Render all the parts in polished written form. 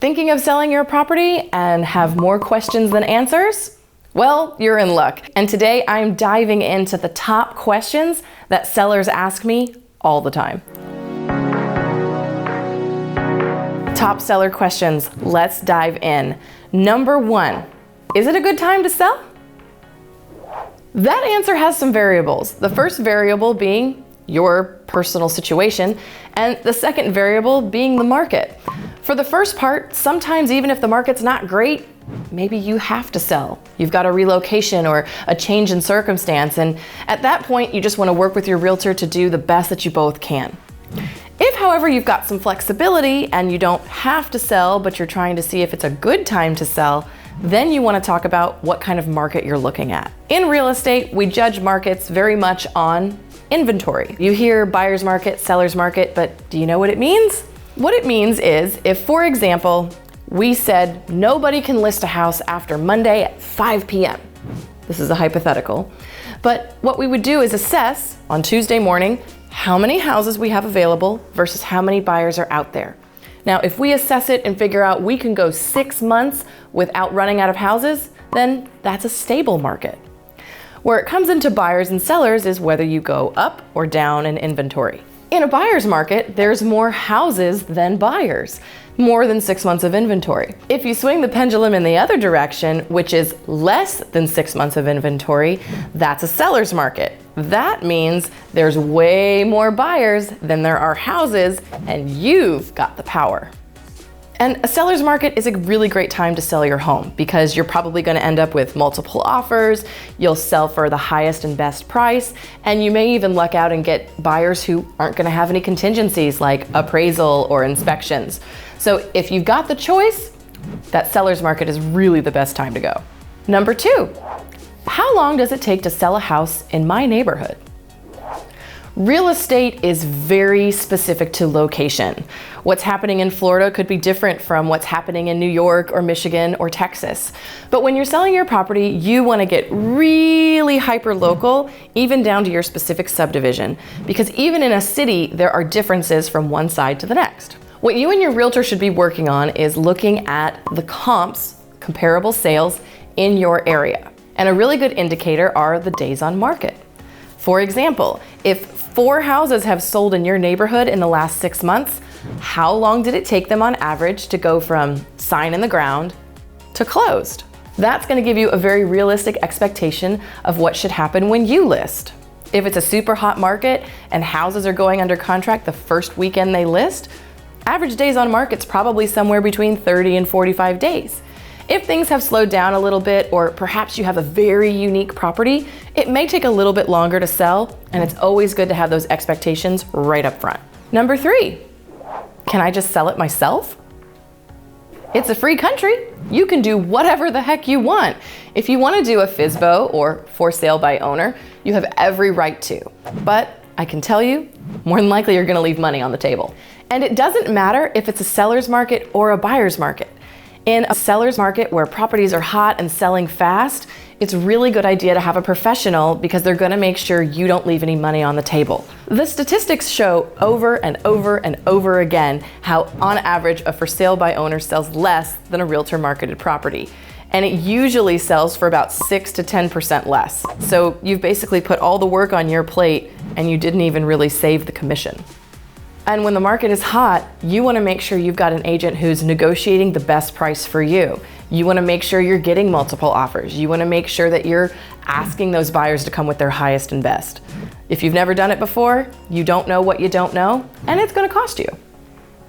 Thinking of selling your property and have more questions than answers? Well, you're in luck. And today I'm diving into the top questions that sellers ask me all the time. Top seller questions. Let's dive in. Number 1, is it a good time to sell? That answer has some variables. The first variable being your personal situation, and the second variable being the market. For the first part, sometimes even if the market's not great, maybe you have to sell. You've got a relocation or a change in circumstance, and at that point, you just want to work with your realtor to do the best that you both can. If, however, you've got some flexibility and you don't have to sell, but you're trying to see if it's a good time to sell, then you want to talk about what kind of market you're looking at. In real estate, we judge markets very much on inventory. You hear buyer's market, seller's market, but do you know what it means? What it means is if, for example, we said nobody can list a house after Monday at 5 p.m. This is a hypothetical. But what we would do is assess on Tuesday morning how many houses we have available versus how many buyers are out there. Now, if we assess it and figure out we can go 6 months without running out of houses, then that's a stable market. Where it comes into buyers and sellers is whether you go up or down in inventory. In a buyer's market, there's more houses than buyers, more than 6 months of inventory. If you swing the pendulum in the other direction, which is less than 6 months of inventory, that's a seller's market. That means there's way more buyers than there are houses, and you've got the power. And a seller's market is a really great time to sell your home because you're probably going to end up with multiple offers, you'll sell for the highest and best price, and you may even luck out and get buyers who aren't going to have any contingencies like appraisal or inspections. So if you've got the choice, that seller's market is really the best time to go. Number 2, how long does it take to sell a house in my neighborhood? Real estate is very specific to location. What's happening in Florida could be different from what's happening in New York or Michigan or Texas. But when you're selling your property, you want to get really hyper-local, even down to your specific subdivision, because even in a city, there are differences from one side to the next. What you and your realtor should be working on is looking at the comps, comparable sales, in your area. And a really good indicator are the days on market. For example, if 4 houses have sold in your neighborhood in the last 6 months, how long did it take them on average to go from sign in the ground to closed? That's going to give you a very realistic expectation of what should happen when you list. If it's a super hot market and houses are going under contract the first weekend they list, average days on market's probably somewhere between 30 and 45 days. If things have slowed down a little bit, or perhaps you have a very unique property, it may take a little bit longer to sell, and it's always good to have those expectations right up front. Number 3, can I just sell it myself? It's a free country. You can do whatever the heck you want. If you want to do a FSBO or for sale by owner, you have every right to. But I can tell you, more than likely you're going to leave money on the table. And it doesn't matter if it's a seller's market or a buyer's market. In a seller's market where properties are hot and selling fast, it's a really good idea to have a professional because they're going to make sure you don't leave any money on the table. The statistics show over and over and over again how on average a for sale by owner sells less than a realtor marketed property. And it usually sells for about 6 to 10% less. So you've basically put all the work on your plate and you didn't even really save the commission. And when the market is hot, you want to make sure you've got an agent who's negotiating the best price for you. You want to make sure you're getting multiple offers. You want to make sure that you're asking those buyers to come with their highest and best. If you've never done it before, you don't know what you don't know, and it's going to cost you.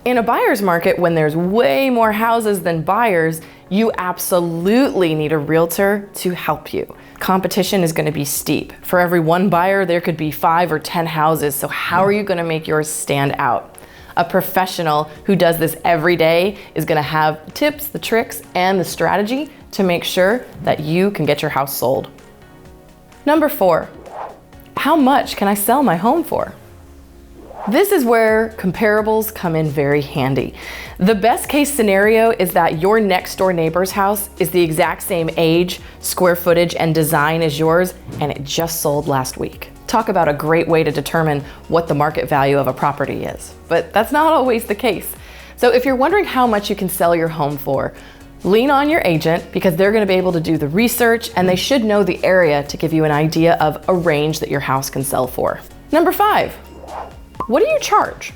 In a buyer's market, when there's way more houses than buyers, you absolutely need a realtor to help you. Competition is going to be steep. For every 1 buyer, there could be 5 or 10 houses, so how are you going to make yours stand out? A professional who does this every day is going to have the tips, the tricks, and the strategy to make sure that you can get your house sold. Number 4, how much can I sell my home for? This is where comparables come in very handy. The best case scenario is that your next door neighbor's house is the exact same age, square footage, and design as yours, and it just sold last week. Talk about a great way to determine what the market value of a property is. But that's not always the case. So if you're wondering how much you can sell your home for, lean on your agent because they're going to be able to do the research and they should know the area to give you an idea of a range that your house can sell for. Number 5, what do you charge?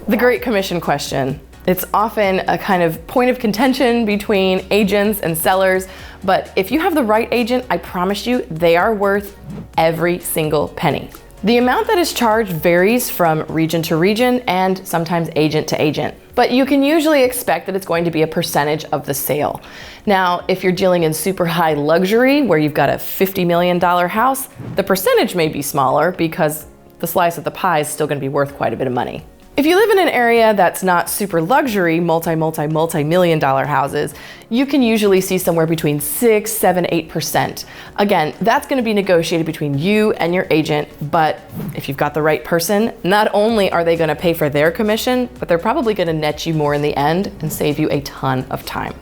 The great commission question. It's often a kind of point of contention between agents and sellers, but if you have the right agent, I promise you they are worth every single penny. The amount that is charged varies from region to region and sometimes agent to agent, but you can usually expect that it's going to be a percentage of the sale. Now, if you're dealing in super high luxury where you've got a $50 million house, the percentage may be smaller because the slice of the pie is still going to be worth quite a bit of money. If you live in an area that's not super luxury, multi-million dollar houses, you can usually see somewhere between 6, 7, 8%. Again, that's going to be negotiated between you and your agent, but if you've got the right person, not only are they going to pay for their commission, but they're probably going to net you more in the end and save you a ton of time.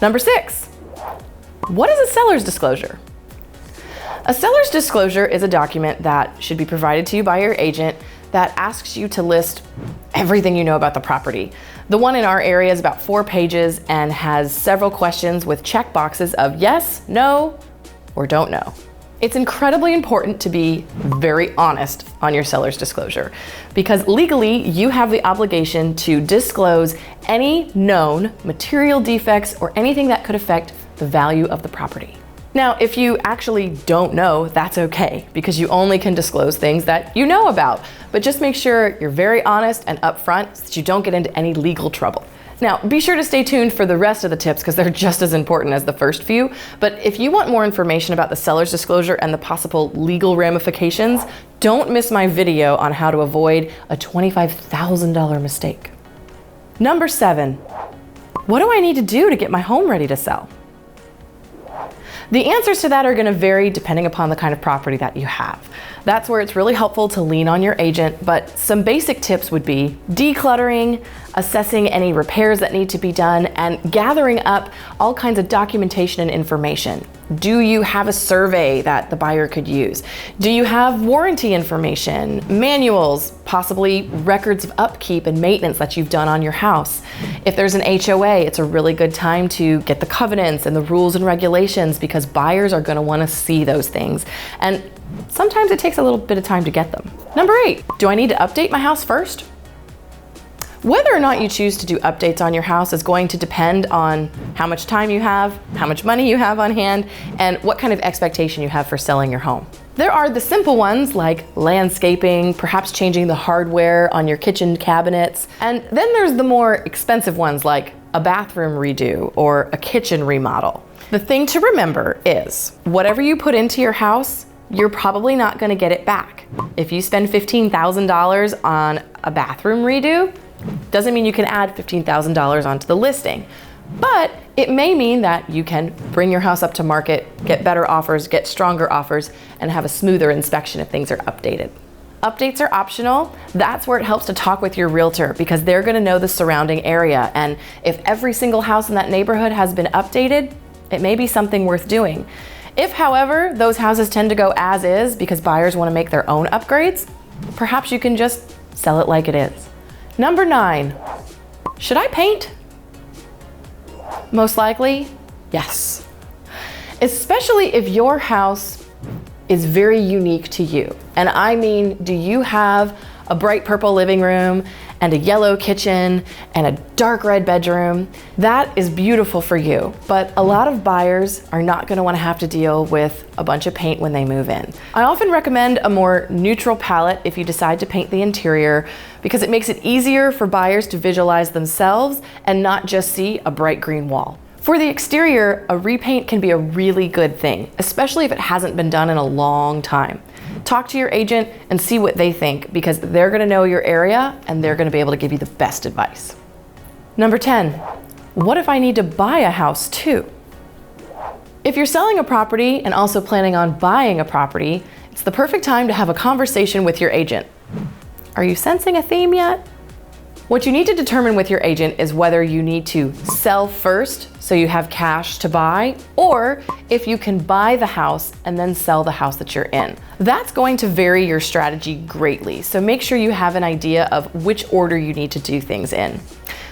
Number 6, what is a seller's disclosure? A seller's disclosure is a document that should be provided to you by your agent that asks you to list everything you know about the property. The one in our area is about 4 pages and has several questions with check boxes of yes, no, or don't know. It's incredibly important to be very honest on your seller's disclosure because legally you have the obligation to disclose any known material defects or anything that could affect the value of the property. Now, if you actually don't know, that's okay, because you only can disclose things that you know about. But just make sure you're very honest and upfront so that you don't get into any legal trouble. Now, be sure to stay tuned for the rest of the tips because they're just as important as the first few. But if you want more information about the seller's disclosure and the possible legal ramifications, don't miss my video on how to avoid a $25,000 mistake. Number 7, what do I need to do to get my home ready to sell? The answers to that are going to vary depending upon the kind of property that you have. That's where it's really helpful to lean on your agent, but some basic tips would be decluttering, assessing any repairs that need to be done, and gathering up all kinds of documentation and information. Do you have a survey that the buyer could use? Do you have warranty information, manuals, possibly records of upkeep and maintenance that you've done on your house? If there's an HOA, it's a really good time to get the covenants and the rules and regulations because buyers are going to want to see those things. And sometimes it takes a little bit of time to get them. Number 8, do I need to update my house first? Whether or not you choose to do updates on your house is going to depend on how much time you have, how much money you have on hand, and what kind of expectation you have for selling your home. There are the simple ones like landscaping, perhaps changing the hardware on your kitchen cabinets, and then there's the more expensive ones like a bathroom redo or a kitchen remodel. The thing to remember is whatever you put into your house, you're probably not going to get it back. If you spend $15,000 on a bathroom redo, doesn't mean you can add $15,000 onto the listing, but it may mean that you can bring your house up to market, get better offers, get stronger offers, and have a smoother inspection if things are updated. Updates are optional. That's where it helps to talk with your realtor because they're going to know the surrounding area, and if every single house in that neighborhood has been updated, it may be something worth doing. If, however, those houses tend to go as is because buyers want to make their own upgrades, perhaps you can just sell it like it is. Number 9, should I paint? Most likely, yes. Especially if your house is very unique to you. And I mean, do you have a bright purple living room and a yellow kitchen and a dark red bedroom? That is beautiful for you, but a lot of buyers are not going to want to have to deal with a bunch of paint when they move in. I often recommend a more neutral palette if you decide to paint the interior because it makes it easier for buyers to visualize themselves and not just see a bright green wall. For the exterior, a repaint can be a really good thing, especially if it hasn't been done in a long time. Talk to your agent and see what they think because they're going to know your area and they're going to be able to give you the best advice. Number 10, what if I need to buy a house too? If you're selling a property and also planning on buying a property, it's the perfect time to have a conversation with your agent. Are you sensing a theme yet? What you need to determine with your agent is whether you need to sell first so you have cash to buy, or if you can buy the house and then sell the house that you're in. That's going to vary your strategy greatly, so make sure you have an idea of which order you need to do things in.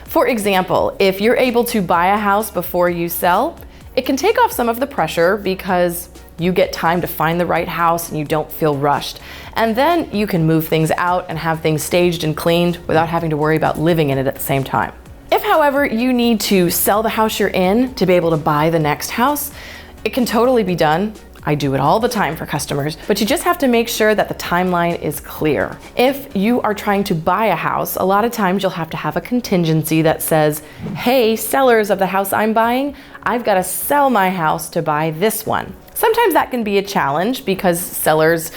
For example, if you're able to buy a house before you sell, it can take off some of the pressure because you get time to find the right house and you don't feel rushed. And then you can move things out and have things staged and cleaned without having to worry about living in it at the same time. If, however, you need to sell the house you're in to be able to buy the next house, it can totally be done. I do it all the time for customers, but you just have to make sure that the timeline is clear. If you are trying to buy a house, a lot of times you'll have to have a contingency that says, hey, sellers of the house I'm buying, I've got to sell my house to buy this one. Sometimes that can be a challenge because sellers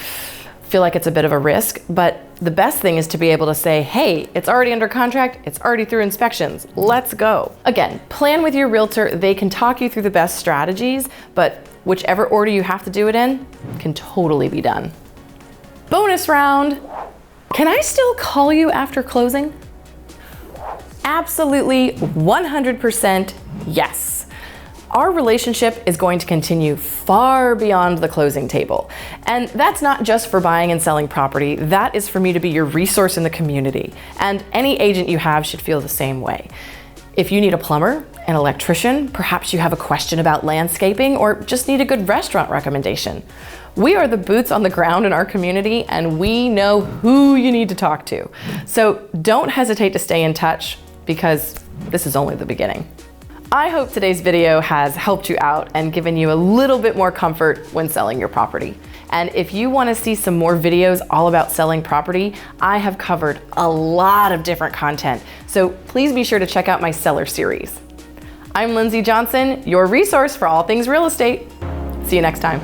feel like it's a bit of a risk, but the best thing is to be able to say, hey, it's already under contract, it's already through inspections, let's go. Again, plan with your realtor. They can talk you through the best strategies, but whichever order you have to do it in can totally be done. Bonus round. Can I still call you after closing? Absolutely, 100% yes. Our relationship is going to continue far beyond the closing table. And that's not just for buying and selling property, that is for me to be your resource in the community. And any agent you have should feel the same way. If you need a plumber, an electrician, perhaps you have a question about landscaping, or just need a good restaurant recommendation. We are the boots on the ground in our community, and we know who you need to talk to. So don't hesitate to stay in touch, because this is only the beginning. I hope today's video has helped you out and given you a little bit more comfort when selling your property. And if you want to see some more videos all about selling property, I have covered a lot of different content, so please be sure to check out my seller series. I'm Lindsey Johnson, your resource for all things real estate. See you next time.